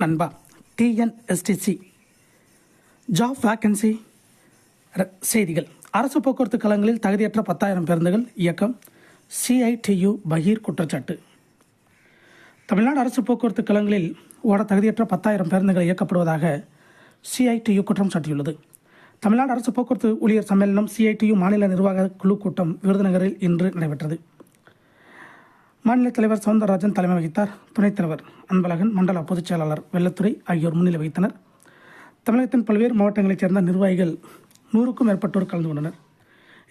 நண்பா. TNSTC job vacancy செய்திகள். அரசு போக்குவரத்து கழகங்களில் தகுதியற்ற 10,000 பேருந்துகள் இயக்கம். சிஐடியு பகீர் குற்றச்சாட்டு. தமிழ்நாடு அரசு போக்குவரத்து கழகங்களில் ஓட தகுதியற்ற 10,000 பேருந்துகள் இயக்கப்படுவதாக சிஐடியு குற்றம் சாட்டியுள்ளது. தமிழ்நாடு அரசு போக்குவரத்து ஊழியர் சம்மேளனம் சிஐடியு மாநில நிர்வாக குழு கூட்டம் விருதுநகரில் இன்று நடைபெற்றது. மாநில தலைவர் சவுந்தரராஜன் தலைமை வகித்தார். துணைத் தலைவர் அன்பழகன், மண்டல பொதுச் செயலாளர் வெள்ளத்துறை ஆகியோர் முன்னிலை வகித்தனர். தமிழகத்தின் பல்வேறு மாவட்டங்களைச் சேர்ந்த நிர்வாகிகள் 100க்கும் மேற்பட்டோர் கலந்து கொண்டனர்.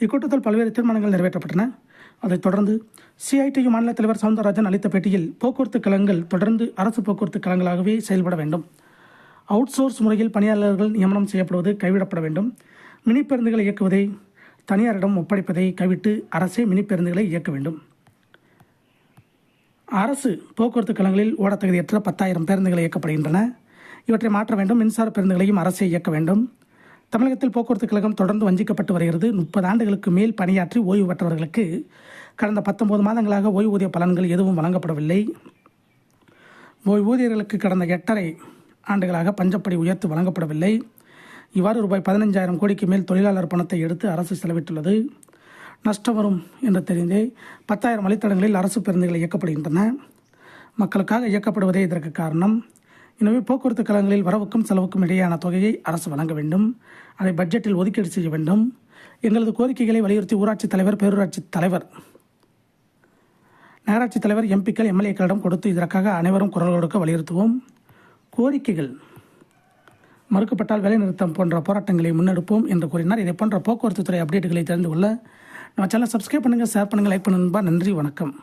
இக்கூட்டத்தில் பல்வேறு தீர்மானங்கள் நிறைவேற்றப்பட்டன. அதைத் தொடர்ந்து சிஐடியு மாநில தலைவர் சவுந்தரராஜன் அளித்த பேட்டியில், போக்குவரத்து கழகங்கள் தொடர்ந்து அரசு போக்குவரத்து கழகங்களாகவே செயல்பட வேண்டும். அவுட் சோர்ஸ் முறையில் பணியாளர்கள் நியமனம் செய்யப்படுவது கைவிடப்பட வேண்டும். மினி பேருந்துகளை இயக்குவதை தனியாரிடம் ஒப்படைப்பதை கைவிட்டு அரசே மினி பேருந்துகளை இயக்க வேண்டும். அரசு போக்குவரத்து கழகங்களில் ஓட தகுதியற்ற 10,000 பேருந்துகள் இயக்கப்படுகின்றன. இவற்றை மாற்ற வேண்டும். மின்சார பேருந்துகளையும் அரசே இயக்க வேண்டும். தமிழகத்தில் போக்குவரத்து கழகம் தொடர்ந்து வஞ்சிக்கப்பட்டு வருகிறது. 30 ஆண்டுகளுக்கு மேல் பணியாற்றி ஓய்வு பெற்றவர்களுக்கு கடந்த 19 மாதங்களாக ஓய்வூதிய பலன்கள் எதுவும் வழங்கப்படவில்லை. ஓய்வூதியர்களுக்கு கடந்த 8.5 ஆண்டுகளாக பஞ்சப்படி உயர்த்து வழங்கப்படவில்லை. இவ்வாறு ரூபாய் 15,000 கோடிக்கு மேல் தொழிலாளர் பணத்தை எடுத்து அரசு செலவிட்டுள்ளது. நஷ்டம் வரும் என்று தெரிந்தே 10,000 வழித்தடங்களில் அரசு பேருந்துகள் இயக்கப்படுகின்றன. மக்களுக்காக இயக்கப்படுவதே இதற்கு காரணம். எனவே போக்குவரத்து கழகங்களில் வரவுக்கும் செலவுக்கும் இடையேயான தொகையை அரசு வழங்க வேண்டும். அதை பட்ஜெட்டில் ஒதுக்கீடு செய்ய வேண்டும். எங்களது கோரிக்கைகளை வலியுறுத்தி ஊராட்சி தலைவர், பேரூராட்சி தலைவர், நகராட்சி தலைவர், எம்பிக்கள், எம்எல்ஏக்களிடம் கொடுத்து இதற்காக அனைவரும் குரல் கொடுக்க வலியுறுத்துவோம். கோரிக்கைகள் மறுக்கப்பட்டால் வேலைநிறுத்தம் போன்ற போராட்டங்களை முன்னெடுப்போம் என்று கூறினார். இதை போன்ற போக்குவரத்து துறை அப்டேட்டுகளை தெரிந்து கொள்ள நம்ம சேனலை சப்ஸ்கிரைப் பண்ணுங்கள், ஷேர் பண்ணுங்கள், லைக் பண்ணுங்கள். நன்றி, வணக்கம்.